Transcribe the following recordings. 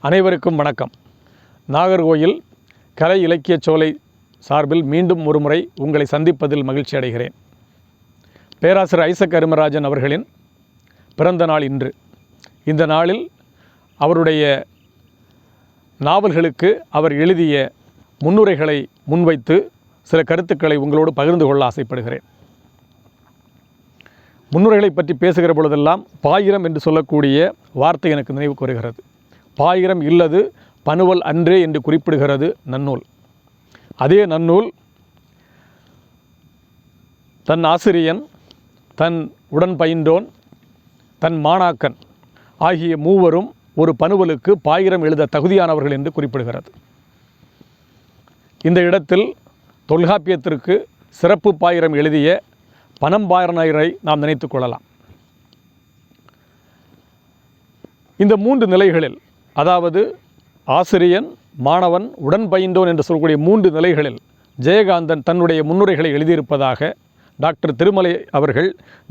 அனைவருக்கும் வணக்கம். நாகர்கோயில் கலை இலக்கியச் சோலை சார்பில் மீண்டும் ஒருமுறை உங்களை சந்திப்பதில் மகிழ்ச்சி அடைகிறேன். பேராசிரியர் ஐசக் அருமராஜன் அவர்களின் பிறந்த நாள் இன்று. இந்த நாளில் அவருடைய நாவல்களுக்கு அவர் எழுதிய முன்னுரைகளை முன்வைத்து சில கருத்துக்களை உங்களோடு பகிர்ந்து கொள்ள ஆசைப்படுகிறேன். முன்னுரைகளை பற்றி பேசுகிற பொழுதெல்லாம் பாயிரம் என்று சொல்லக்கூடிய வார்த்தை எனக்கு நினைவுக்கு வருகிறது. பாயிரம் இல்லது பனுவல் அன்றே என்று குறிப்பிடுகிறது நன்னூல். அதே நன்னூல் தன் ஆசிரியன், தன் உடன் பயின்றோன், தன் மாணாக்கன் ஆகிய மூவரும் ஒரு பனுவலுக்கு பாயிரம் எழுத தகுதியானவர்கள் என்று குறிப்பிடுகிறது. இந்த இடத்தில் தொல்காப்பியத்திற்கு சிறப்பு பாயிரம் எழுதிய பனம்பாரனரை நாம் நினைத்து கொள்ளலாம். இந்த மூன்று நிலைகளில், அதாவது ஆசிரியன், மாணவன், உடன் பயின்றோன் என்று சொல்லக்கூடிய மூன்று நிலைகளில் ஜெயகாந்தன் தன்னுடைய முன்னுரைகளை எழுதியிருப்பதாக டாக்டர் திருமலை அவர்கள்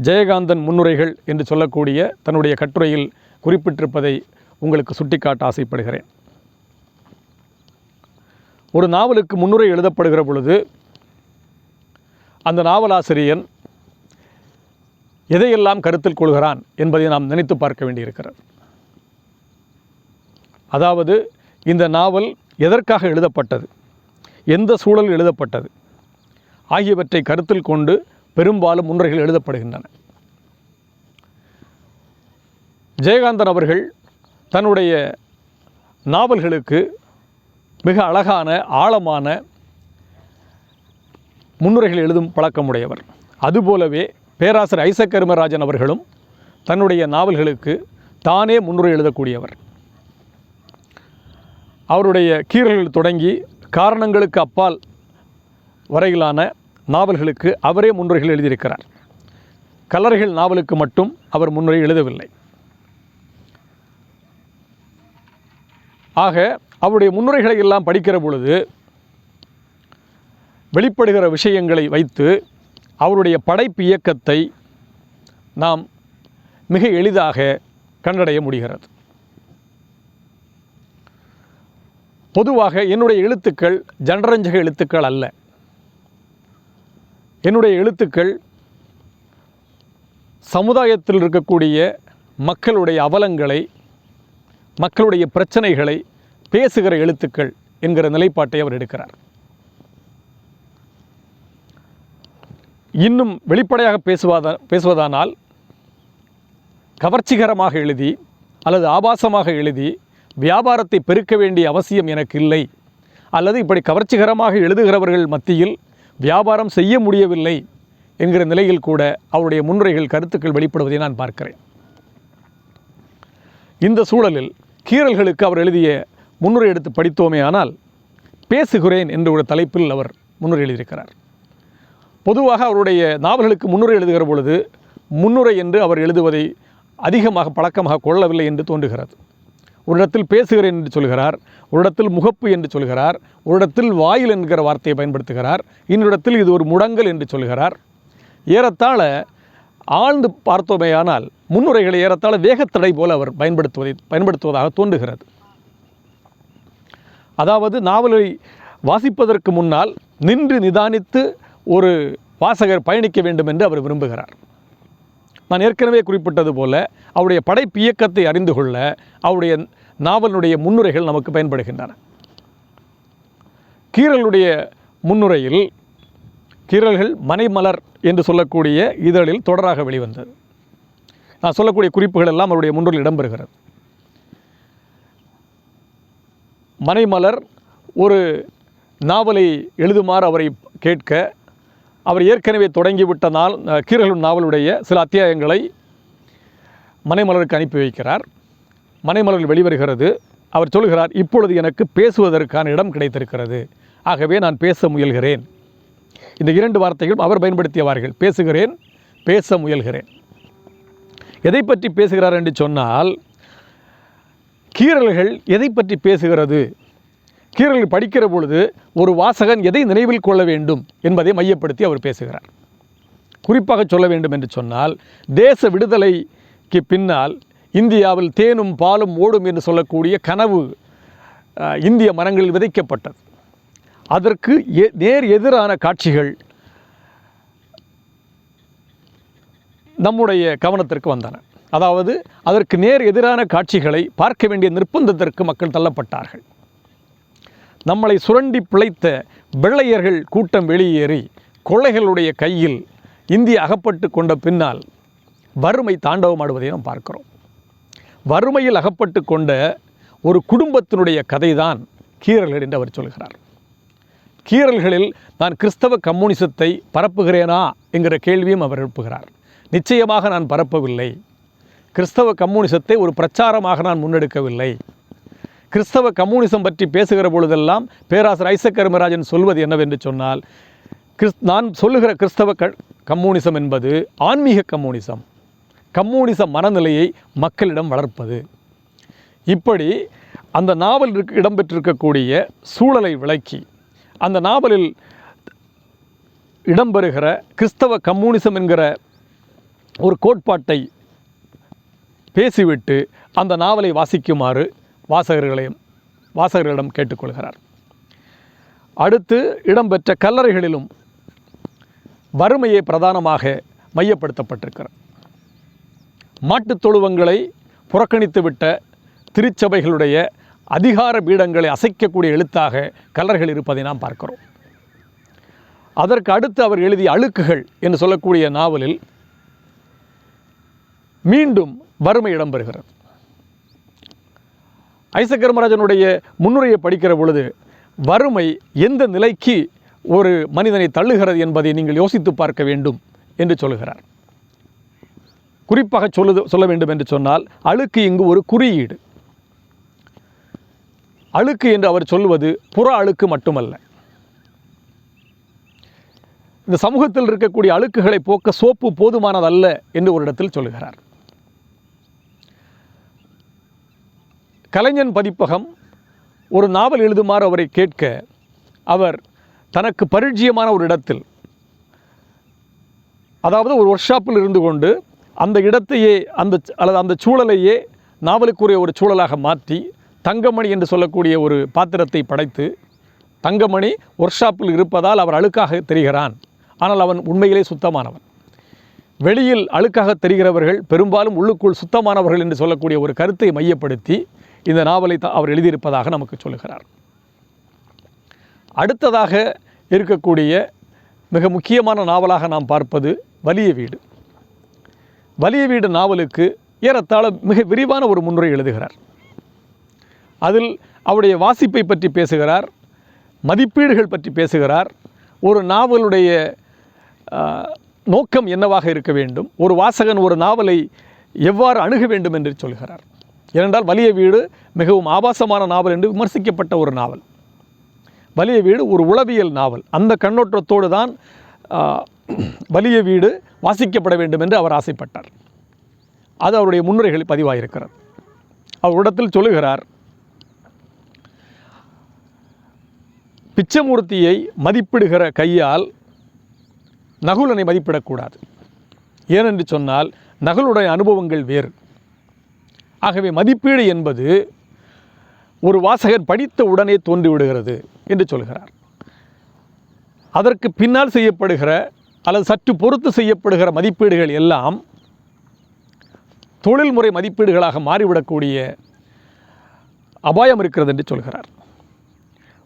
ஜெயகாந்தன் முன்னுரைகள் என்று சொல்லக்கூடிய தன்னுடைய கட்டுரையில் குறிப்பிட்டிருப்பதை உங்களுக்கு சுட்டிக்காட்ட ஆசைப்படுகிறேன். ஒரு நாவலுக்கு முன்னுரை எழுதப்படுகிற பொழுது அந்த நாவலாசிரியன் எதையெல்லாம் கருத்தில் கொள்கிறான் என்பதை நாம் நினைத்து பார்க்க வேண்டியிருக்கிறது. அதாவது இந்த நாவல் எதற்காக எழுதப்பட்டது, எந்த சூழலில் எழுதப்பட்டது ஆகியவற்றை கருத்தில் கொண்டு பெரும்பாலும் முன்னுரைகள் எழுதப்படுகின்றன. ஜெயகாந்தன் அவர்கள் தன்னுடைய நாவல்களுக்கு மிக அழகான ஆழமான முன்னுரைகள் எழுதும் பழக்கமுடையவர். அதுபோலவே பேராசிரியர் ஐசக் அருமராஜன் அவர்களும் தன்னுடைய நாவல்களுக்கு தானே முன்னுரை எழுதக்கூடியவர். அவருடைய கீறல்கள் தொடங்கி காரணங்களுக்கு அப்பால் வரையிலான நாவல்களுக்கு அவரே முன்னுரைகள் எழுதியிருக்கிறார். கல்லறைகள் நாவலுக்கு மட்டும் அவர் முன்னுரை எழுதவில்லை. ஆக அவருடைய முன்னுரைகளை எல்லாம் படிக்கிற பொழுது வெளிப்படுகிற விஷயங்களை வைத்து அவருடைய படைப்பு இயக்கத்தை நாம் மிக எளிதாக கண்டடைய முடிகிறது. பொதுவாக என்னுடைய எழுத்துக்கள் ஜனரஞ்சக எழுத்துக்கள் அல்ல. என்னுடைய எழுத்துக்கள் சமுதாயத்தில் இருக்கக்கூடிய மக்களுடைய அவலங்களை, மக்களுடைய பிரச்சனைகளை பேசுகிற எழுத்துக்கள் என்கிற நிலைப்பாட்டை அவர் எடுக்கிறார். இன்னும் வெளிப்படையாக பேசுவதானால் கவர்ச்சிகரமாக எழுதி அல்லது ஆபாசமாக எழுதி வியாபாரத்தை பெருக்க வேண்டிய அவசியம் எனக்கு இல்லை, அல்லது இப்படி கவர்ச்சிகரமாக எழுதுகிறவர்கள் மத்தியில் வியாபாரம் செய்ய முடியவில்லை என்கிற நிலையில் கூட அவருடைய முன்னுரைகள் கருத்துக்கள் வெளிப்படுவதை நான் பார்க்கிறேன். இந்த சூழலில் கீறல்களுக்கு அவர் எழுதிய முன்னுரை எடுத்து படித்தோமே ஆனால் பேசுகிறேன் என்ற ஒரு தலைப்பில் அவர் முன்னுரை எழுதியிருக்கிறார். பொதுவாக அவருடைய நாவல்களுக்கு முன்னுரை எழுதுகிற பொழுது முன்னுரை என்று அவர் எழுதுவதை அதிகமாக பழக்கமாக கொள்ளவில்லை என்று தோன்றுகிறது. ஒரு இடத்தில் பேசுகிறேன் என்று சொல்கிறார், ஒரு இடத்தில் முகப்பு என்று சொல்கிறார், ஒரு இடத்தில் வாயில் என்கிற வார்த்தையை பயன்படுத்துகிறார், இன்னொரு இடத்தில் இது ஒரு முடங்கல் என்று சொல்கிறார். ஏறத்தாழ ஆழ்ந்து பார்த்தோமேயானால் முன்னுரைகளை ஏறத்தாழ வேகத்தடை போல அவர் பயன்படுத்துவதாக தோன்றுகிறது. அதாவது நாவலை வாசிப்பதற்கு முன்னால் நின்று நிதானித்து ஒரு வாசகர் பயணிக்க வேண்டும் என்று அவர் விரும்புகிறார். நான் ஏற்கனவே குறிப்பிட்டது போல அவருடைய படைப்பு இயக்கத்தை அறிந்து கொள்ள அவருடைய நாவலுடைய முன்னுரைகள் நமக்கு பயன்படுகின்றன. கீறலுடைய முன்னுரையில் கீறல்கள் மனைமலர் என்று சொல்லக்கூடிய இதழில் தொடராக வெளிவந்தது. நான் சொல்லக்கூடிய குறிப்புகள் எல்லாம் அவருடைய முன்னுரையில் இடம்பெறுகிறது. மனைமலர் ஒரு நாவலை எழுதுமாறு அவரை கேட்க, அவர் ஏற்கனவே தொடங்கிவிட்ட கீறல்கள் நாவலுடைய சில அத்தியாயங்களை மனைமலருக்கு அனுப்பி வைக்கிறார். மனைமலர் வெளிவருகிறது. அவர் சொல்கிறார், இப்பொழுது எனக்கு பேசுவதற்கான இடம் கிடைத்திருக்கிறது, ஆகவே நான் பேச முயல்கிறேன். இந்த இரண்டு வார்த்தைகளும் அவர் பயன்படுத்தியவார்கள். பேசுகிறேன், பேச முயல்கிறேன். எதை பற்றி பேசுகிறார் என்று சொன்னால், கீறல்கள் எதை பற்றி பேசுகிறது, கீறல்கள் படிக்கிற பொழுது ஒரு வாசகன் எதை நினைவில் கொள்ள வேண்டும் என்பதை மையப்படுத்தி அவர் பேசுகிறார். குறிப்பாக சொல்ல வேண்டும் என்று சொன்னால், தேச விடுதலைக்கு பின்னால் இந்தியாவில் தேனும் பாலும் ஓடும் என்று சொல்லக்கூடிய கனவு இந்திய மனங்களில் விதைக்கப்பட்டது. அதற்கு நேர் எதிரான காட்சிகள் நம்முடைய கவனத்திற்கு வந்தன. அதாவது அதற்கு நேர் எதிரான காட்சிகளை பார்க்க வேண்டிய நிர்பந்தத்திற்கு மக்கள் தள்ளப்பட்டார்கள். நம்மளை சுரண்டி பிழைத்த வெள்ளையர்கள் கூட்டம் வெளியேறி கொள்ளைகளுடைய கையில் இந்தியா அகப்பட்டு கொண்ட பின்னால் வறுமை தாண்டவமாடுவதை நாம் பார்க்கிறோம். வறுமையில் அகப்பட்டு கொண்ட ஒரு குடும்பத்தினுடைய கதைதான் கீறல்கள் என்று அவர் சொல்கிறார். கீறல்களில் நான் கிறிஸ்தவ கம்யூனிசத்தை பரப்புகிறேனா என்கிற கேள்வியும் அவர் எழுப்புகிறார். நிச்சயமாக நான் பரப்பவில்லை. கிறிஸ்தவ கம்யூனிசத்தை ஒரு பிரச்சாரமாக நான் முன்னெடுக்கவில்லை. கிறிஸ்தவ கம்யூனிசம் பற்றி பேசுகிற பொழுதெல்லாம் பேராசிரியர் ஐசக் அருமராஜன் சொல்வது என்னவென்று சொன்னால், நான் சொல்லுகிற கிறிஸ்தவ கம்யூனிசம் என்பது ஆன்மீக கம்யூனிசம், கம்யூனிச மனநிலையை மக்களிடம் வளர்ப்பது. இப்படி அந்த நாவலில் இடம்பெற்றிருக்கக்கூடிய சூழலை விளக்கி அந்த நாவலில் இடம்பெறுகிற கிறிஸ்தவ கம்யூனிசம் என்கிற ஒரு கோட்பாட்டை பேசிவிட்டு அந்த நாவலை வாசிக்குமாறு வாசகர்களிடம் கேட்டுக்கொள்கிறார். அடுத்து இடம்பெற்ற கல்லறைகளிலும் வறுமையை பிரதானமாக மையப்படுத்தப்பட்டிருக்கிறது. மாட்டுத் தொழுவங்களை புறக்கணித்துவிட்ட திருச்சபைகளுடைய அதிகார பீடங்களை அசைக்கக்கூடிய எழுத்தாக கல்லறைகள் இருப்பதை நாம் பார்க்கிறோம். அதற்கு அடுத்து அவர் எழுதிய அழுக்குகள் என்று சொல்லக்கூடிய நாவலில் மீண்டும் வறுமை இடம்பெறுகிறது. ஐசக் அருமராஜனுடைய முன்னுரையை படிக்கிற பொழுது வறுமை எந்த நிலைக்கு ஒரு மனிதனை தள்ளுகிறது என்பதை நீங்கள் யோசித்து பார்க்க வேண்டும் என்று சொல்கிறார். குறிப்பாக சொல்ல வேண்டும் என்று சொன்னால், அழுக்கு இங்கு ஒரு குறியீடு. அழுக்கு என்று அவர் சொல்வது புற அழுக்கு மட்டுமல்ல. இந்த சமூகத்தில் இருக்கக்கூடிய அழுக்குகளை போக்க சோப்பு போதுமானதல்ல என்று ஒரு இடத்தில் சொல்கிறார். கலைஞன் பதிப்பகம் ஒரு நாவல் எழுதுமாறு அவரை கேட்க அவர் தனக்கு பரிச்சயமான ஒரு இடத்தில், அதாவது ஒரு ஒர்க் ஷாப்பில் இருந்து கொண்டு அந்த இடத்தையே அந்த சூழலையே நாவலுக்குரிய ஒரு சூழலாக மாற்றி தங்கமணி என்று சொல்லக்கூடிய ஒரு பாத்திரத்தை படைத்து, தங்கமணி ஒர்க் ஷாப்பில் இருப்பதால் அவர் அழுக்காக தெரிகிறான், ஆனால் அவன் உண்மையிலே சுத்தமானவன். வெளியில் அழுக்காக தெரிகிறவர்கள் பெரும்பாலும் உள்ளுக்குள் சுத்தமானவர்கள் என்று சொல்லக்கூடிய ஒரு கருத்தை மையப்படுத்தி இந்த நாவலை அவர் எழுதியிருப்பதாக நமக்கு சொல்லுகிறார். அடுத்ததாக இருக்கக்கூடிய மிக முக்கியமான நாவலாக நாம் பார்ப்பது வலிய வீடு. வலிய வீடு நாவலுக்கு ஏறத்தாழ மிக விரிவான ஒரு முன்னுரை எழுதுகிறார். அதில் அவருடைய வாசிப்பை பற்றி பேசுகிறார், மதிப்பீடுகள் பற்றி பேசுகிறார், ஒரு நாவலுடைய நோக்கம் என்னவாக இருக்க வேண்டும், ஒரு வாசகன் ஒரு நாவலை எவ்வாறு அணுக வேண்டும் என்று சொல்கிறார். ஏனென்றால் வலிய வீடு மிகவும் ஆபாசமான நாவல் என்று விமர்சிக்கப்பட்ட ஒரு நாவல். வலிய வீடு ஒரு உளவியல் நாவல். அந்த கண்ணோட்டத்தோடு தான் வலிய வீடு வாசிக்கப்பட வேண்டும் என்று அவர் ஆசைப்பட்டார். அது அவருடைய முன்னுரைகளில் பதிவாயிருக்கிறது. அவர் இடத்தில் சொல்லுகிறார், பிச்சமூர்த்தியை மதிப்பிடுகிற கையால் நகுலனை மதிப்பிடக்கூடாது. ஏனென்று சொன்னால் நகுலுடைய அனுபவங்கள் வேறு. ஆகவே மதிப்பீடு என்பது ஒரு வாசகர் படித்த உடனே தோன்றிவிடுகிறது என்று சொல்கிறார். அதற்கு பின்னால் செய்யப்படுகிற அல்லது சற்று பொறுத்து செய்யப்படுகிற மதிப்பீடுகள் எல்லாம் தொழில்முறை மதிப்பீடுகளாக மாறிவிடக்கூடிய அபாயம் இருக்கிறது என்று சொல்கிறார்.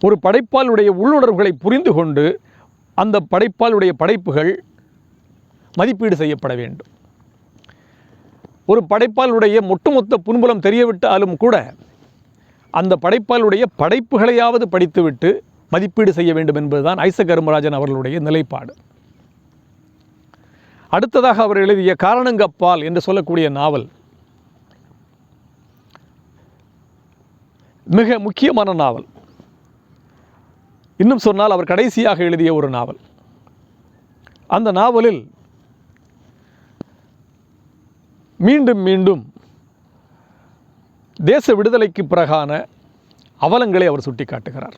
ஒரு படைப்பாளுடைய உள்ளுணர்வுகளை புரிந்து கொண்டு அந்த படைப்பாளுடைய படைப்புகள் மதிப்பீடு செய்யப்பட வேண்டும். ஒரு படைப்பாளுடைய ஒட்டுமொத்த புன்புலம் தெரியவிட்டாலும் கூட அந்த படைப்பாளுடைய படைப்புகளையாவது படித்துவிட்டு மதிப்பீடு செய்ய வேண்டும் என்பதுதான் ஐசக் அருமராஜன் அவர்களுடைய நிலைப்பாடு. அடுத்ததாக அவர் எழுதிய காரணங்கப்பால் என்று சொல்லக்கூடிய நாவல் மிக முக்கியமான நாவல். இன்னும் சொன்னால் அவர் கடைசியாக எழுதிய ஒரு நாவல். அந்த நாவலில் மீண்டும் மீண்டும் தேச விடுதலைக்கு பிறகான அவலங்களை அவர் சுட்டிக்காட்டுகிறார்.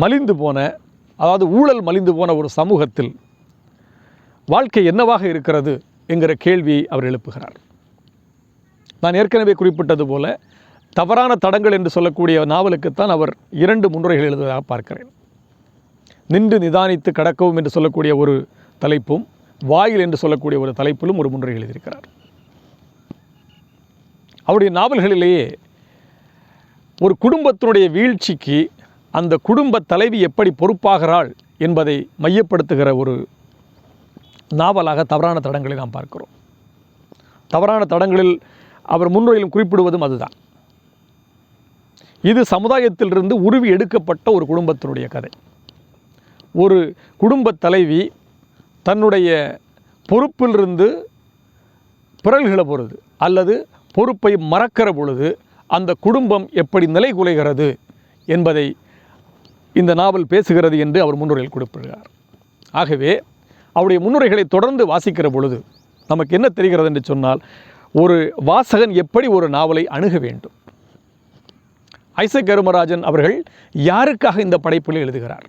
மலிந்து போன, அதாவது ஊழல் மலிந்து போன ஒரு சமூகத்தில் வாழ்க்கை என்னவாக இருக்கிறது என்கிற கேள்வியை அவர் எழுப்புகிறார். நான் ஏற்கனவே குறிப்பிட்டது போல தவறான தடங்கள் என்று சொல்லக்கூடிய நாவலுக்குத்தான் அவர் 2 முன்னுரைகள் எழுதுவதாக பார்க்கிறேன். நின்று நிதானித்து கடக்கவும் என்று சொல்லக்கூடிய ஒரு தலைப்பும், வாயில் என்று சொல்லக்கூடிய ஒரு தலைப்பிலும் ஒரு முன்னுரை எழுதியிருக்கிறார். அவருடைய நாவல்களிலேயே ஒரு குடும்பத்தினுடைய வீழ்ச்சிக்கு அந்த குடும்ப தலைவி எப்படி பொறுப்பாகிறாள் என்பதை மையப்படுத்துகிற ஒரு நாவலாக தவறான தடங்களை நாம் பார்க்கிறோம். தவறான தடங்களில் அவர் முன்னுரையிலும் குறிப்பிடுவதும் அதுதான். இது சமுதாயத்திலிருந்து உருவி எடுக்கப்பட்ட ஒரு குடும்பத்தினுடைய கதை. ஒரு குடும்ப தலைவி தன்னுடைய பொறுப்பிலிருந்து பிறழ்கிற பொழுது அல்லது பொறுப்பை மறக்கிற பொழுது அந்த குடும்பம் எப்படி நிலைகுலைகிறது என்பதை இந்த நாவல் பேசுகிறது என்று அவர் முன்னுரையில் குறிப்பிடுகிறார். ஆகவே அவருடைய முன்னுரைகளை தொடர்ந்து வாசிக்கிற பொழுது நமக்கு என்ன தெரிகிறது என்று சொன்னால், ஒரு வாசகன் எப்படி ஒரு நாவலை அணுக வேண்டும். ஐசக் தர்மராஜன் அவர்கள் யாருக்காக இந்த படைப்பில் எழுதுகிறார்?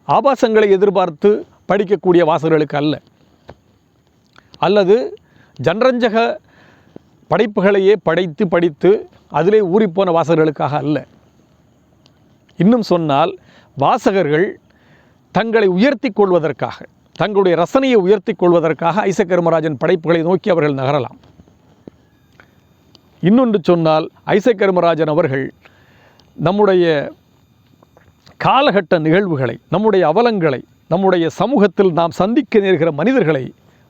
ஆபாசங்களை எதிர்பார்த்து படிக்கக்கூடிய வாசகர்களுக்கு அல்ல, அல்லது ஜனரஞ்சக படைப்புகளையே படித்து அதிலே ஊறிப்போன வாசகர்களுக்காக அல்ல. இன்னும் சொன்னால், வாசகர்கள் தங்களை உயர்த்தி கொள்வதற்காக, தங்களுடைய ரசனையை உயர்த்தி கொள்வதற்காக ஐசக் தர்மராஜன் படைப்புகளை நோக்கி அவர்கள் நகரலாம். இன்னொன்று சொன்னால், ஐசக் தர்மராஜன் அவர்கள் நம்முடைய காலகட்ட நிகழ்வுகளை, நம்முடைய அவலங்களை, நம்முடைய சமூகத்தில் நாம் சந்திக்க நேர்கிற மனிதர்களை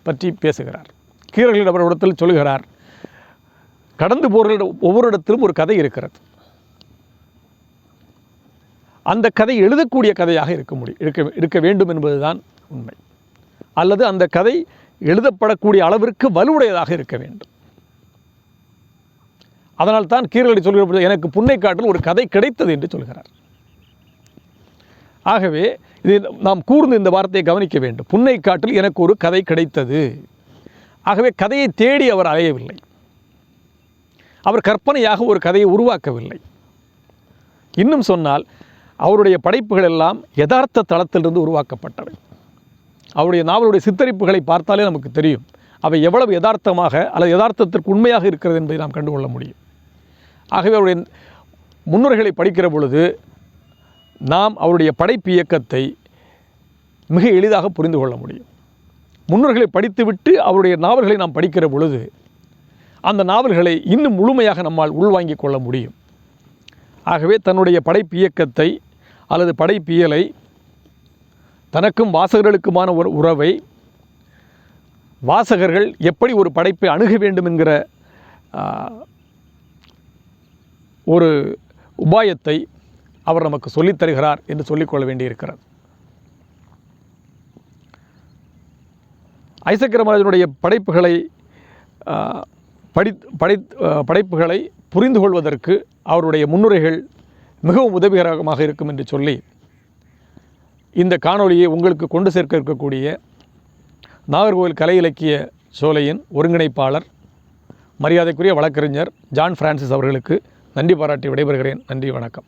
பற்றி பேசுகிறார். கீரர்களின் அவரிடத்தில் சொல்கிறார், கடந்து போகிற ஒவ்வொரு இடத்திலும் ஒரு கதை இருக்கிறது. அந்த கதை எழுதக்கூடிய கதையாக இருக்க வேண்டும் என்பதுதான் உண்மை. அல்லது அந்த கதை எழுதப்படக்கூடிய அளவிற்கு வலுவுடையதாக இருக்க வேண்டும். அதனால் தான் கீரர்களை சொல்கிற பொழுது எனக்கு புன்னைக்காட்டில் ஒரு கதை கிடைத்தது என்று சொல்கிறார். ஆகவே இது நாம் கூர்ந்து இந்த வார்த்தையை கவனிக்க வேண்டும். புன்னைக்காட்டில் எனக்கு ஒரு கதை கிடைத்தது. ஆகவே கதையை தேடி அவர் அலையவில்லை. அவர் கற்பனையாக ஒரு கதையை உருவாக்கவில்லை. இன்னும் சொன்னால், அவருடைய படைப்புகள் எல்லாம் யதார்த்த தளத்திலிருந்து உருவாக்கப்பட்டவை. அவருடைய நாவலுடைய சித்தரிப்புகளை பார்த்தாலே நமக்கு தெரியும் அவை எவ்வளவு யதார்த்தமாக அல்லது யதார்த்தத்திற்கு உண்மையாக இருக்கிறது என்பதை நாம் கண்டுகொள்ள முடியும். ஆகவே அவருடைய முன்னுரைகளை படிக்கிற பொழுது நாம் அவருடைய படைப்பு இயக்கத்தை மிக எளிதாக புரிந்து கொள்ள முடியும். முன்னுரைகளை படித்துவிட்டு அவருடைய நாவல்களை நாம் படிக்கிற பொழுது அந்த நாவல்களை இன்னும் முழுமையாக நம்மால் உள்வாங்கிக் கொள்ள முடியும். ஆகவே தன்னுடைய படைப்பு இயக்கத்தை அல்லது படைப்பியலை, தனக்கும் வாசகர்களுக்குமான ஒரு உறவை, வாசகர்கள் எப்படி ஒரு படைப்பை அணுக வேண்டும் என்கிற ஒரு உபாயத்தை அவர் நமக்கு சொல்லித் தருகிறார் என்று சொல்லிக்கொள்ள வேண்டியிருக்கிறது. ஐசக் தர்மராஜனுடைய படைப்புகளை புரிந்து கொள்வதற்கு அவருடைய முன்னுரைகள் மிகவும் உதவிகரமாக இருக்கும் என்று சொல்லி இந்த காணொளியை உங்களுக்கு கொண்டு சேர்க்க இருக்கக்கூடிய நாகர்கோவில் கலை இலக்கிய சோலையின் ஒருங்கிணைப்பாளர் மரியாதைக்குரிய வழக்கறிஞர் ஜான் பிரான்சிஸ் அவர்களுக்கு நன்றி பாராட்டி விடைபெறுகிறேன். நன்றி, வணக்கம்.